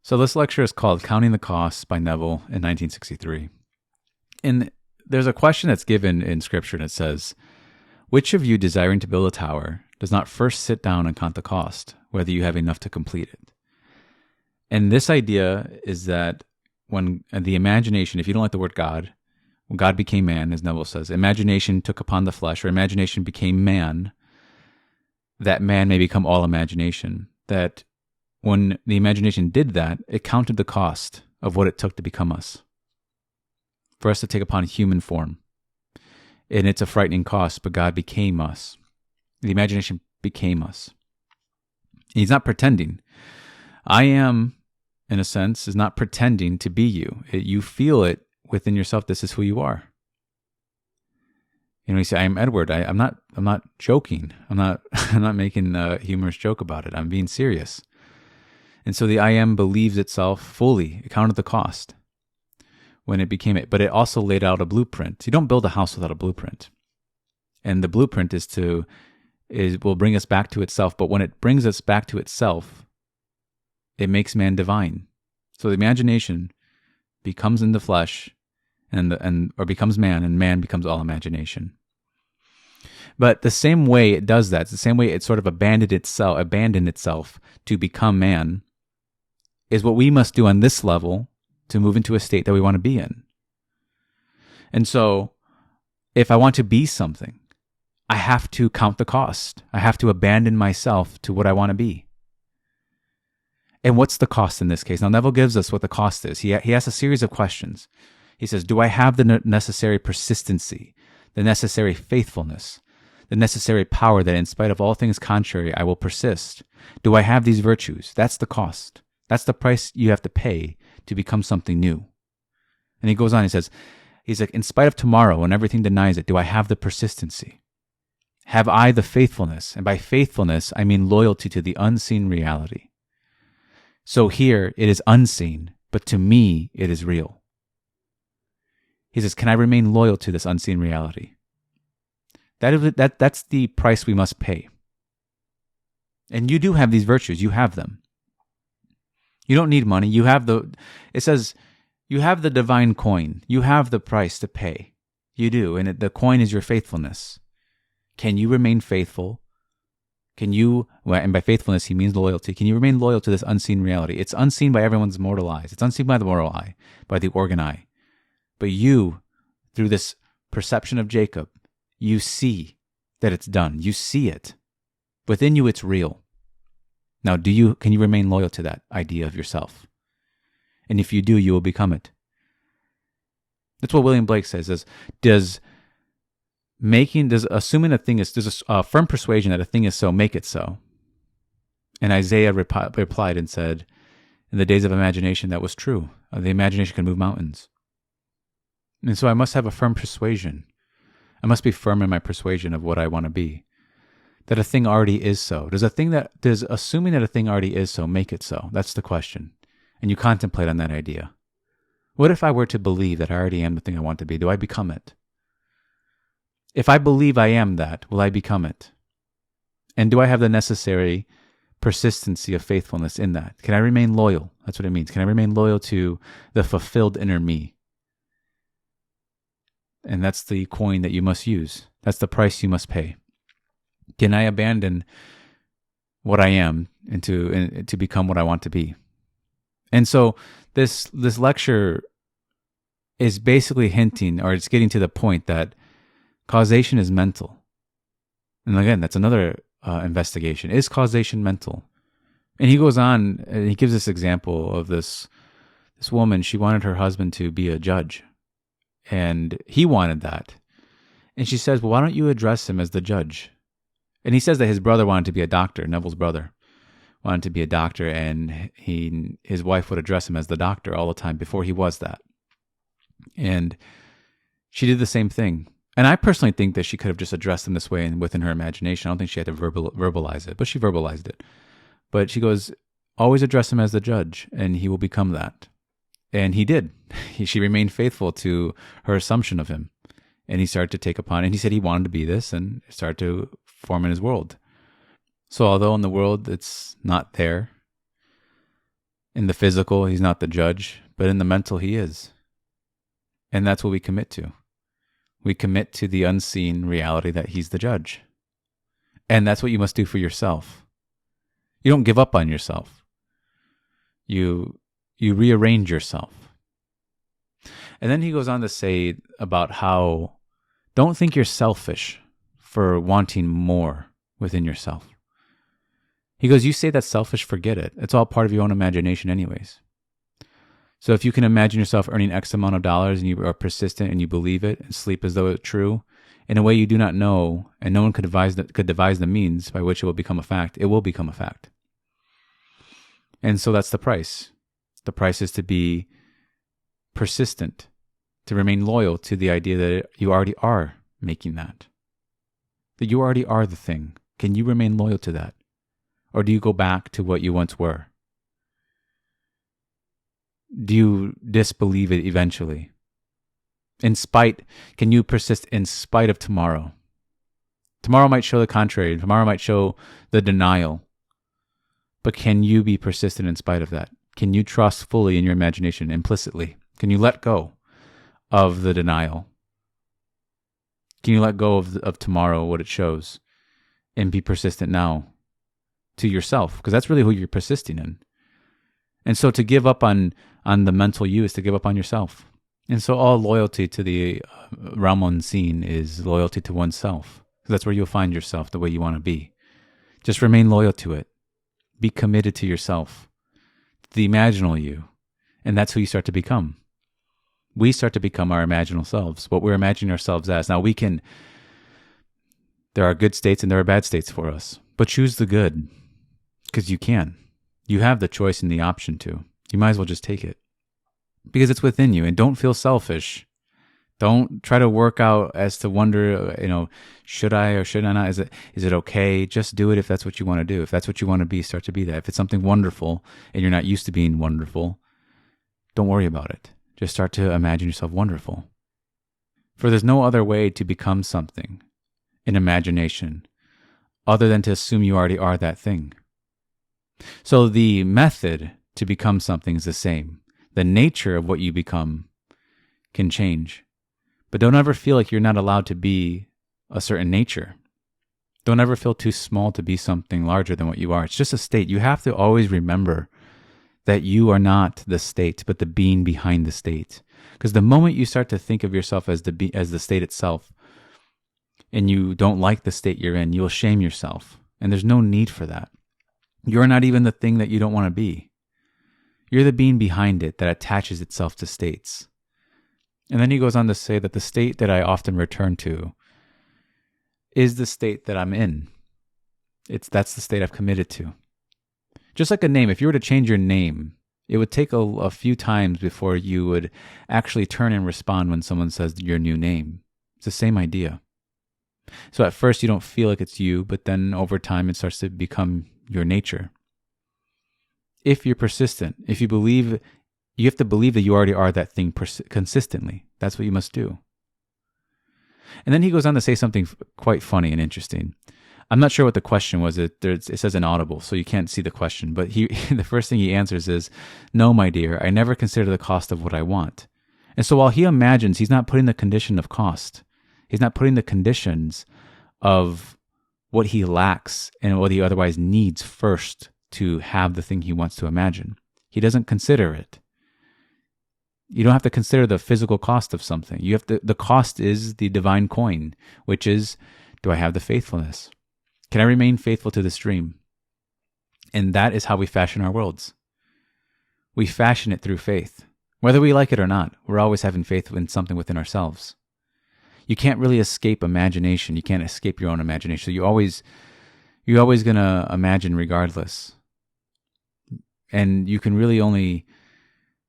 So this lecture is called Counting the Costs by Neville in 1963. And there's a question that's given in Scripture, and it says, which of you desiring to build a tower does not first sit down and count the cost, whether you have enough to complete it? And this idea is that when the imagination, if you don't like the word God, when God became man, as Neville says, imagination took upon the flesh, or imagination became man, that man may become all imagination. That when the imagination did that, it counted the cost of what it took to become us, for us to take upon human form. And it's a frightening cost, but God became us. The imagination became us. He's not pretending. I am, in a sense, is not pretending to be you. You feel it within yourself. This is who you are. You say, I am Edward. I'm not joking. I'm not making a humorous joke about it. I'm being serious. And so the I am believes itself fully. It counted the cost when it became it. But it also laid out a blueprint. You don't build a house without a blueprint. And the blueprint will bring us back to itself. But when it brings us back to itself, it makes man divine. So the imagination becomes in the flesh or becomes man, and man becomes all imagination. But the same way it does that, it's the same way it sort of abandoned itself to become man, is what we must do on this level to move into a state that we want to be in. And so, if I want to be something, I have to count the cost. I have to abandon myself to what I want to be. And what's the cost in this case? Now, Neville gives us what the cost is. He asks a series of questions. He says, do I have the necessary persistency, the necessary faithfulness, the necessary power that in spite of all things contrary, I will persist? Do I have these virtues? That's the cost. That's the price you have to pay to become something new. And he goes on, he's like, in spite of tomorrow when everything denies it, do I have the persistency? Have I the faithfulness? And by faithfulness, I mean loyalty to the unseen reality. So here it is unseen, but to me it is real. He says, can I remain loyal to this unseen reality? That's the price we must pay. And you do have these virtues. You have them. You don't need money. It says, you have the divine coin. You have the price to pay. You do. And the coin is your faithfulness. Can you remain faithful? And by faithfulness, he means loyalty. Can you remain loyal to this unseen reality? It's unseen by everyone's mortal eyes. It's unseen by the moral eye, by the organ eye. But you, through this perception of Jacob, you see that it's done. You see it. Within you, it's real. Now, can you remain loyal to that idea of yourself? And if you do, you will become it. That's what William Blake says, does assuming a thing is, there's a firm persuasion that a thing is so, make it so. And Isaiah replied and said, in the days of imagination, that was true. The imagination can move mountains. And so I must have a firm persuasion. I must be firm in my persuasion of what I want to be. That a thing already is so. Does assuming that a thing already is so make it so? That's the question. And you contemplate on that idea. What if I were to believe that I already am the thing I want to be? Do I become it? If I believe I am that, will I become it? And do I have the necessary persistency of faithfulness in that? Can I remain loyal? That's what it means. Can I remain loyal to the fulfilled inner me? And that's the coin that you must use. That's the price you must pay. Can I abandon what I am and to become what I want to be? And so this lecture is basically hinting, or it's getting to the point that causation is mental. And again, that's another investigation. Is causation mental? And he goes on, and he gives this example of this woman. She wanted her husband to be a judge, and he wanted that. And she says, well, why don't you address him as the judge? And he says that his brother wanted to be a doctor. Neville's brother wanted to be a doctor, and his wife would address him as the doctor all the time before he was that. And she did the same thing. And I personally think that she could have just addressed him this way and within her imagination. I don't think she had to verbalize it, but she verbalized it. But she goes, always address him as the judge, and he will become that. And he did. She remained faithful to her assumption of him. And he started to take upon, and he said he wanted to be this and started to form in his world. So although in the world it's not there, In the physical, he's not the judge, but in the mental, he is. And that's what we commit to. We commit to the unseen reality that he's the judge. And that's what you must do for yourself. You don't give up on yourself. You rearrange yourself. And then he goes on to say about how don't think you're selfish for wanting more within yourself. He goes, you say that's selfish, forget it. It's all part of your own imagination anyways. So if you can imagine yourself earning X amount of dollars and you are persistent and you believe it and sleep as though it's true, in a way you do not know, and no one could devise the means by which it will become a fact, it will become a fact. And so that's the price. The price is to be persistent, to remain loyal to the idea that you already are making that you already are the thing. Can you remain loyal to that? Or do you go back to what you once were? Do you disbelieve it eventually? Can you persist in spite of tomorrow? Tomorrow might show the contrary. Tomorrow might show the denial. But can you be persistent in spite of that? Can you trust fully in your imagination implicitly? Can you let go of the denial? Can you let go of tomorrow, what it shows, and be persistent now to yourself? Because that's really who you're persisting in. And so to give up on the mental you is to give up on yourself. And so all loyalty to the realm unseen is loyalty to oneself. That's where you'll find yourself the way you want to be. Just remain loyal to it. Be committed to yourself, the imaginal you. And that's who you start to become. We start to become our imaginal selves, what we're imagining ourselves as. Now there are good states and there are bad states for us, but choose the good because you can. You have the choice and the option to. You might as well just take it because it's within you, and don't feel selfish. Don't try to work out as to wonder, should I or should I not? Is it okay? Just do it if that's what you want to do. If that's what you want to be, start to be that. If it's something wonderful and you're not used to being wonderful, don't worry about it. Just start to imagine yourself wonderful. For there's no other way to become something in imagination other than to assume you already are that thing. So the method to become something is the same. The nature of what you become can change. But don't ever feel like you're not allowed to be a certain nature. Don't ever feel too small to be something larger than what you are. It's just a state. You have to always remember that you are not the state, but the being behind the state. Because the moment you start to think of yourself as the state itself, and you don't like the state you're in, you'll shame yourself. And there's no need for that. You're not even the thing that you don't want to be. You're the being behind it that attaches itself to states. And then he goes on to say that the state that I often return to is the state that I'm in. That's the state I've committed to. Just like a name, if you were to change your name, it would take a few times before you would actually turn and respond when someone says your new name. It's the same idea. So at first you don't feel like it's you, but then over time it starts to become your nature. If you're persistent, if you believe, you have to believe that you already are that thing consistently. That's what you must do. And then he goes on to say something quite funny and interesting. I'm not sure what the question was. It says inaudible, so you can't see the question. But the first thing he answers is, no, my dear, I never consider the cost of what I want. And so while he imagines, he's not putting the condition of cost. He's not putting the conditions of what he lacks and what he otherwise needs first to have the thing he wants to imagine. He doesn't consider it. You don't have to consider the physical cost of something. The cost is the divine coin, which is, do I have the faithfulness? Can I remain faithful to this dream? And that is how we fashion our worlds. We fashion it through faith. Whether we like it or not, we're always having faith in something within ourselves. You can't really escape imagination. You can't escape your own imagination. So you're always going to imagine regardless. And you can really only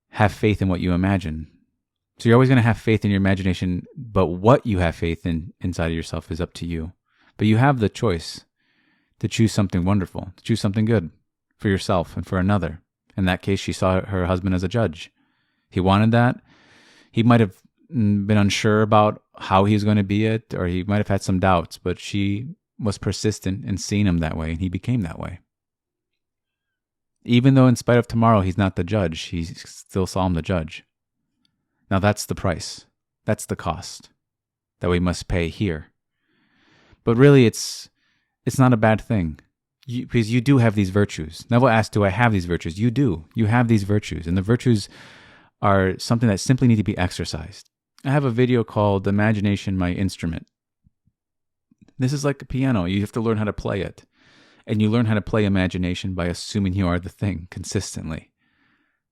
have faith in what you imagine. So you're always going to have faith in your imagination, but what you have faith in inside of yourself is up to you. But you have the choice to choose something wonderful, to choose something good for yourself and for another. In that case, she saw her husband as a judge. He wanted that. He might have been unsure about how he was going to be it, or he might have had some doubts, but she was persistent in seeing him that way, and he became that way. Even though in spite of tomorrow, he's not the judge, he still saw him the judge. Now that's the price. That's the cost that we must pay here. But really, it's not a bad thing. Because you do have these virtues. Neville asked, do I have these virtues? You do. You have these virtues. And the virtues are something that simply need to be exercised. I have a video called Imagination, My Instrument. This is like a piano. You have to learn how to play it. And you learn how to play imagination by assuming you are the thing consistently.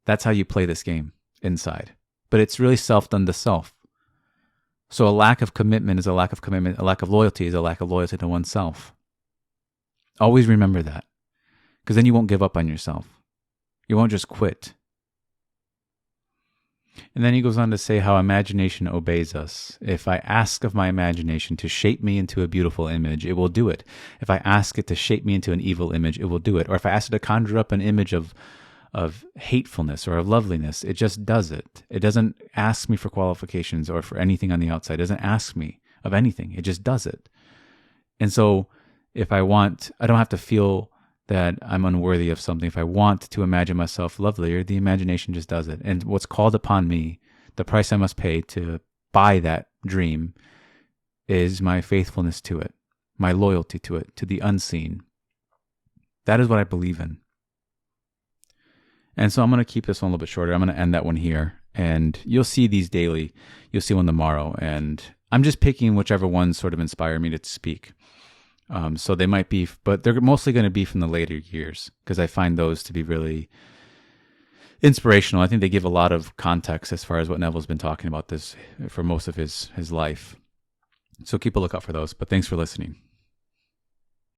That's how you play this game inside. But it's really self done to self. So a lack of commitment is a lack of commitment. A lack of loyalty is a lack of loyalty to oneself. Always remember that, because then you won't give up on yourself. You won't just quit. And then he goes on to say how imagination obeys us. If I ask of my imagination to shape me into a beautiful image, it will do it. If I ask it to shape me into an evil image, it will do it. Or if I ask it to conjure up an image of hatefulness or of loveliness, it just does it. It doesn't ask me for qualifications or for anything on the outside. It doesn't ask me of anything. It just does it. And so if I want, I don't have to feel that I'm unworthy of something. If I want to imagine myself lovelier, the imagination just does it. And what's called upon me, the price I must pay to buy that dream, is my faithfulness to it, my loyalty to it, to the unseen. That is what I believe in. And so I'm going to keep this one a little bit shorter. I'm going to end that one here. And you'll see these daily. You'll see one tomorrow. And I'm just picking whichever ones sort of inspire me to speak. So they might be, but they're mostly going to be from the later years, because I find those to be really inspirational. I think they give a lot of context as far as what Neville's been talking about this for most of his life. So keep a lookout for those. But thanks for listening.